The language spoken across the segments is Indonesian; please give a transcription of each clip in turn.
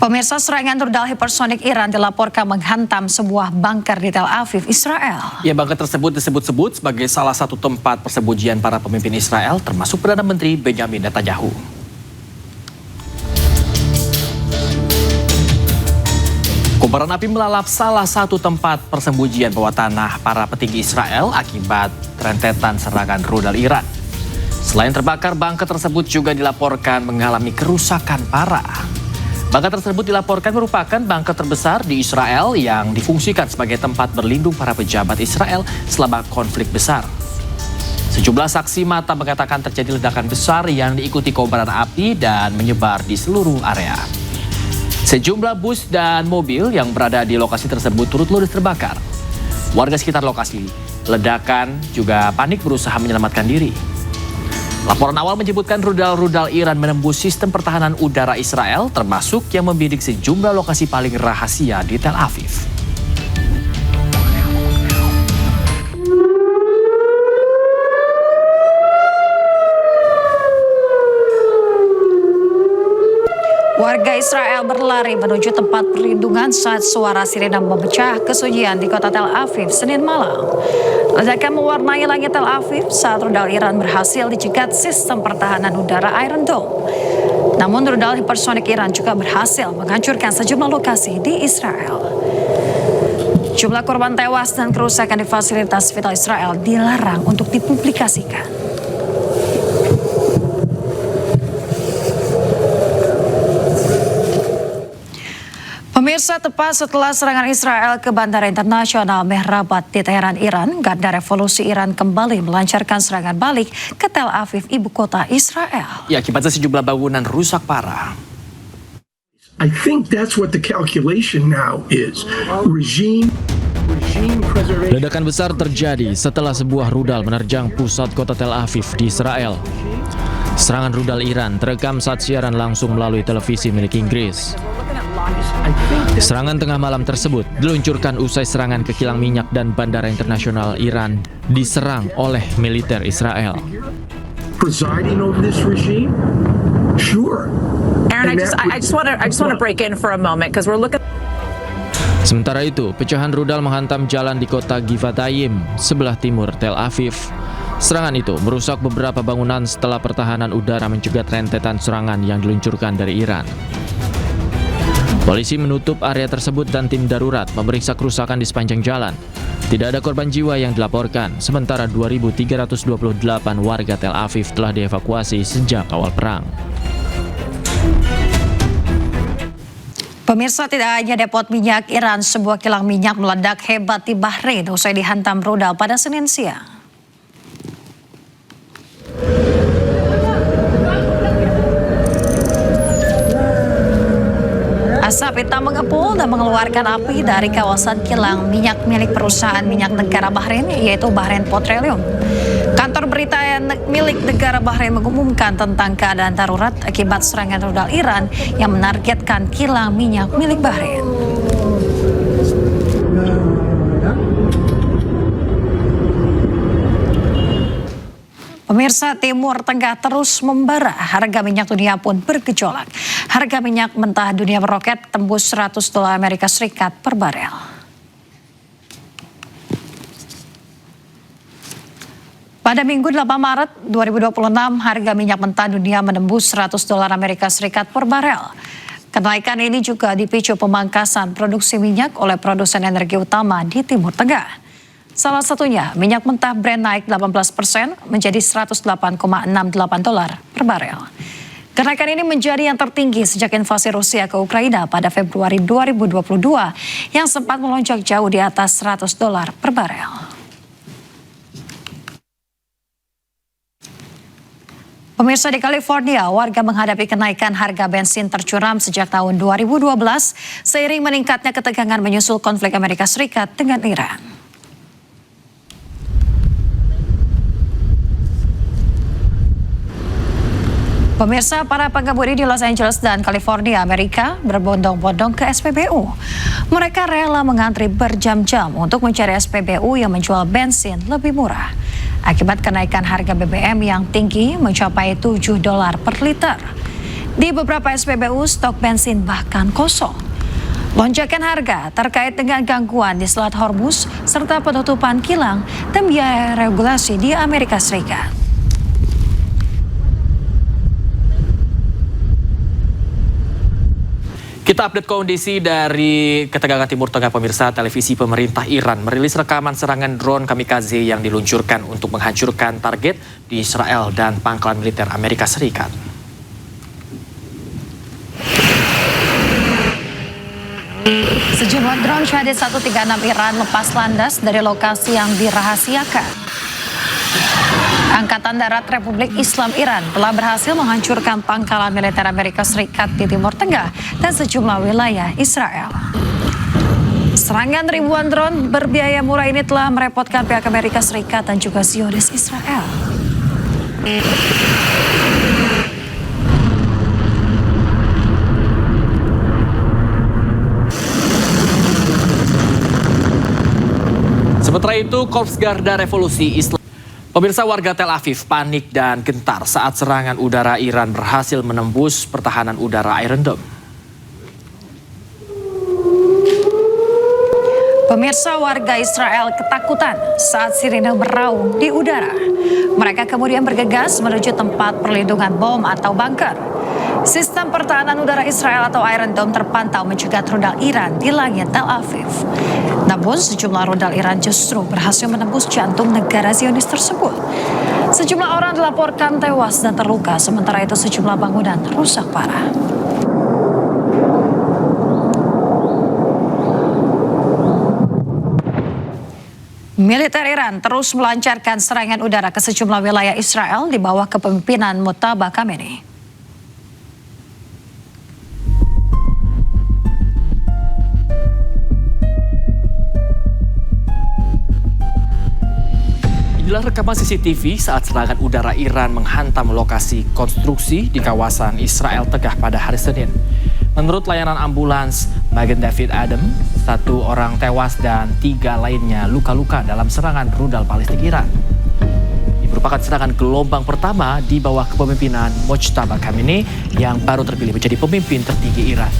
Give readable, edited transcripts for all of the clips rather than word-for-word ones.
Pemirsa, serangan rudal hipersonik Iran dilaporkan menghantam sebuah bunker di Tel Aviv, Israel. Ya, bunker tersebut disebut-sebut sebagai salah satu tempat persembunyian para pemimpin Israel, termasuk Perdana Menteri Benjamin Netanyahu. Kobaran api melalap salah satu tempat persembunyian bawah tanah para petinggi Israel akibat rentetan serangan rudal Iran. Selain terbakar, bunker tersebut juga dilaporkan mengalami kerusakan parah. Bunker tersebut dilaporkan merupakan bunker terbesar di Israel yang difungsikan sebagai tempat berlindung para pejabat Israel selama konflik besar. Sejumlah saksi mata mengatakan terjadi ledakan besar yang diikuti kobaran api dan menyebar di seluruh area. Sejumlah bus dan mobil yang berada di lokasi tersebut turut ludes terbakar. Warga sekitar lokasi ledakan juga panik berusaha menyelamatkan diri. Laporan awal menyebutkan rudal-rudal Iran menembus sistem pertahanan udara Israel, termasuk yang membidik sejumlah lokasi paling rahasia di Tel Aviv. Warga Israel berlari menuju tempat perlindungan saat suara sirena memecah kesunyian di kota Tel Aviv Senin malam. Ledakan mewarnai langit Tel Aviv saat rudal Iran berhasil dicegat sistem pertahanan udara Iron Dome. Namun rudal hipersonik Iran juga berhasil menghancurkan sejumlah lokasi di Israel. Jumlah korban tewas dan kerusakan di fasilitas vital Israel dilarang untuk dipublikasikan. Pemirsa, tepat setelah serangan Israel ke Bandara Internasional Mehrabat di Teheran, Iran, Garda Revolusi Iran kembali melancarkan serangan balik ke Tel Aviv, ibu kota Israel. Ya, akibatnya sejumlah bangunan rusak parah. I think that's what the calculation now is. Regime preservation. Ledakan besar terjadi setelah sebuah rudal menerjang pusat kota Tel Aviv di Israel. Serangan rudal Iran terekam saat siaran langsung melalui televisi milik Inggris. Serangan tengah malam tersebut diluncurkan usai serangan ke kilang minyak dan Bandara Internasional Iran diserang oleh militer Israel. Presiding over this regime? Sure. Aaron, I just want to break in for a moment because we're looking. Sementara itu, pecahan rudal menghantam jalan di kota Givatayim, sebelah timur Tel Aviv. Serangan itu merusak beberapa bangunan setelah pertahanan udara mencegat rentetan serangan yang diluncurkan dari Iran. Polisi menutup area tersebut dan tim darurat memeriksa kerusakan di sepanjang jalan. Tidak ada korban jiwa yang dilaporkan, sementara 2.328 warga Tel Aviv telah dievakuasi sejak awal perang. Pemirsa, tidak hanya depot minyak Iran, sebuah kilang minyak meledak hebat di Bahrain usai dihantam rudal pada Senin siang. Asap hitam mengepul dan mengeluarkan api dari kawasan kilang minyak milik perusahaan minyak negara Bahrain, yaitu Bahrain Petroleum. Kantor berita milik negara Bahrain mengumumkan tentang keadaan darurat akibat serangan rudal Iran yang menargetkan kilang minyak milik Bahrain. Pemirsa, Timur Tengah terus membara, harga minyak dunia pun bergejolak. Harga minyak mentah dunia meroket tembus $100 Amerika Serikat per barel. Pada Minggu 8 Maret 2026, harga minyak mentah dunia menembus $100 Amerika Serikat per barel. Kenaikan ini juga dipicu pemangkasan produksi minyak oleh produsen energi utama di Timur Tengah. Salah satunya, minyak mentah Brent naik 18% menjadi $108,68 per barel. Kenaikan ini menjadi yang tertinggi sejak invasi Rusia ke Ukraina pada Februari 2022 yang sempat melonjak jauh di atas $100 per barel. Pemirsa, di California, warga menghadapi kenaikan harga bensin tercuram sejak tahun 2012 seiring meningkatnya ketegangan menyusul konflik Amerika Serikat dengan Iran. Pemirsa, para pengemudi di Los Angeles dan California, Amerika berbondong-bondong ke SPBU. Mereka rela mengantri berjam-jam untuk mencari SPBU yang menjual bensin lebih murah. Akibat kenaikan harga BBM yang tinggi mencapai $7 per liter. Di beberapa SPBU, stok bensin bahkan kosong. Lonjakan harga terkait dengan gangguan di Selat Hormuz serta penutupan kilang dan biaya regulasi di Amerika Serikat. Kita update kondisi dari ketegangan Timur Tengah. Pemirsa, televisi pemerintah Iran merilis rekaman serangan drone kamikaze yang diluncurkan untuk menghancurkan target di Israel dan pangkalan militer Amerika Serikat. Sejumlah drone Shahed 136 Iran lepas landas dari lokasi yang dirahasiakan. Angkatan Darat Republik Islam Iran telah berhasil menghancurkan pangkalan militer Amerika Serikat di Timur Tengah dan sejumlah wilayah Israel. Serangan ribuan drone berbiaya murah ini telah merepotkan pihak Amerika Serikat dan juga Zionis Israel. Sementara itu, Korps Garda Revolusi Islam. Pemirsa, warga Tel Aviv panik dan gentar saat serangan udara Iran berhasil menembus pertahanan udara Iron Dome. Pemirsa, warga Israel ketakutan saat sirine beraung di udara. Mereka kemudian bergegas menuju tempat perlindungan bom atau bunker. Sistem pertahanan udara Israel atau Iron Dome terpantau mencegat rudal Iran di langit Tel Aviv. Namun sejumlah rudal Iran justru berhasil menembus jantung negara Zionis tersebut. Sejumlah orang dilaporkan tewas dan terluka, sementara itu sejumlah bangunan rusak parah. Militer Iran terus melancarkan serangan udara ke sejumlah wilayah Israel di bawah kepemimpinan Mojtaba Khamenei. Inilah rekaman CCTV saat serangan udara Iran menghantam lokasi konstruksi di kawasan Israel Tengah pada hari Senin. Menurut layanan ambulans Magen David Adom, 1 orang tewas dan 3 lainnya luka-luka dalam serangan rudal balistik Iran. Ini merupakan serangan gelombang pertama di bawah kepemimpinan Mojtaba Khamenei yang baru terpilih menjadi pemimpin tertinggi Iran.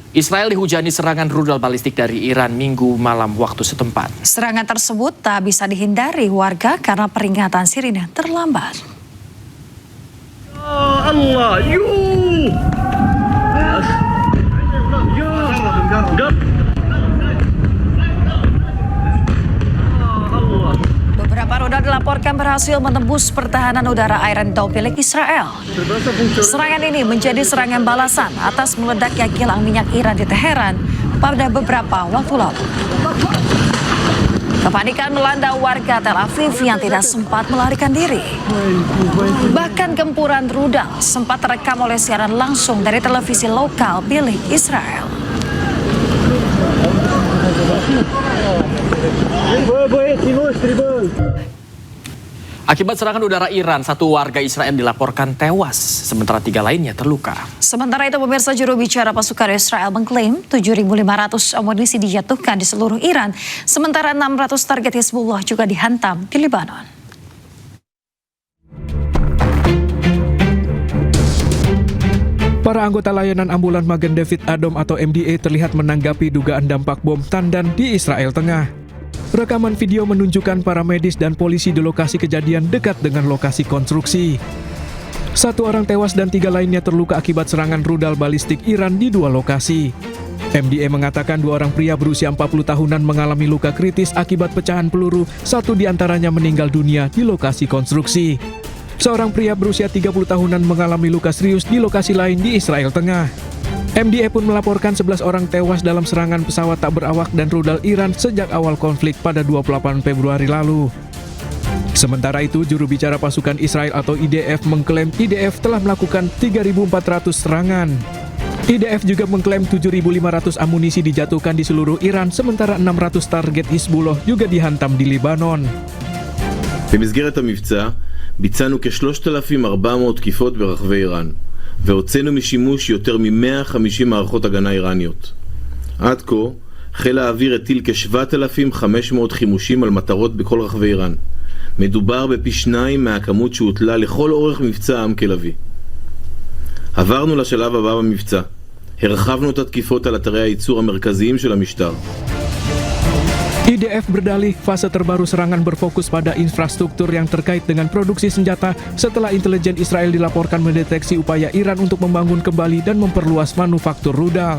Israel dihujani serangan rudal balistik dari Iran Minggu malam waktu setempat. Serangan tersebut tak bisa dihindari warga karena peringatan sirine terlambat. Allah, Beberapa rudal dilaporkan berhasil menembus pertahanan udara Iron Dome milik Israel. Serangan ini menjadi serangan balasan atas meledaknya kilang minyak Iran di Teheran pada beberapa waktu lalu. Kepanikan melanda warga Tel Aviv yang tidak sempat melarikan diri. Bahkan gempuran rudal sempat terekam oleh siaran langsung dari televisi lokal milik Israel. Akibat serangan udara Iran, 1 warga Israel dilaporkan tewas, sementara 3 lainnya terluka. Sementara itu, pemirsa, juru bicara pasukan Israel mengklaim 7.500 amunisi dijatuhkan di seluruh Iran, sementara 600 target Hizbullah juga dihantam di Lebanon. Para anggota layanan ambulan Magen David Adom atau MDA terlihat menanggapi dugaan dampak bom tandan di Israel Tengah. Rekaman video menunjukkan para medis dan polisi di lokasi kejadian dekat dengan lokasi konstruksi. 1 orang tewas dan 3 lainnya terluka akibat serangan rudal balistik Iran di 2 lokasi. MDA mengatakan 2 orang pria berusia 40 tahunan mengalami luka kritis akibat pecahan peluru, 1 diantaranya meninggal dunia di lokasi konstruksi. Seorang pria berusia 30 tahunan mengalami luka serius di lokasi lain di Israel Tengah. MDA pun melaporkan 11 orang tewas dalam serangan pesawat tak berawak dan rudal Iran sejak awal konflik pada 28 Februari lalu. Sementara itu, juru bicara pasukan Israel atau IDF mengklaim IDF telah melakukan 3.400 serangan. IDF juga mengklaim 7.500 amunisi dijatuhkan di seluruh Iran, sementara 600 target Hizbullah juga dihantam di Lebanon. במסגרת המבצע ביצענו כ-3,400 תקיפות ברחבי איראן והוצאנו משימוש יותר מ-150 מערכות הגנה איראניות. עד כה חיל האוויר הטיל כ-7,500 חימושים על מטרות בכל רחבי איראן. מדובר בפי 2 מהכמות שהוטלה לכל אורך מבצע עם כלביא. עברנו לשלב הבא במבצע. הרחבנו את התקיפות על אתרי הייצור המרכזיים של המשטר. IDF berdalih fase terbaru serangan berfokus pada infrastruktur yang terkait dengan produksi senjata setelah intelijen Israel dilaporkan mendeteksi upaya Iran untuk membangun kembali dan memperluas manufaktur rudal.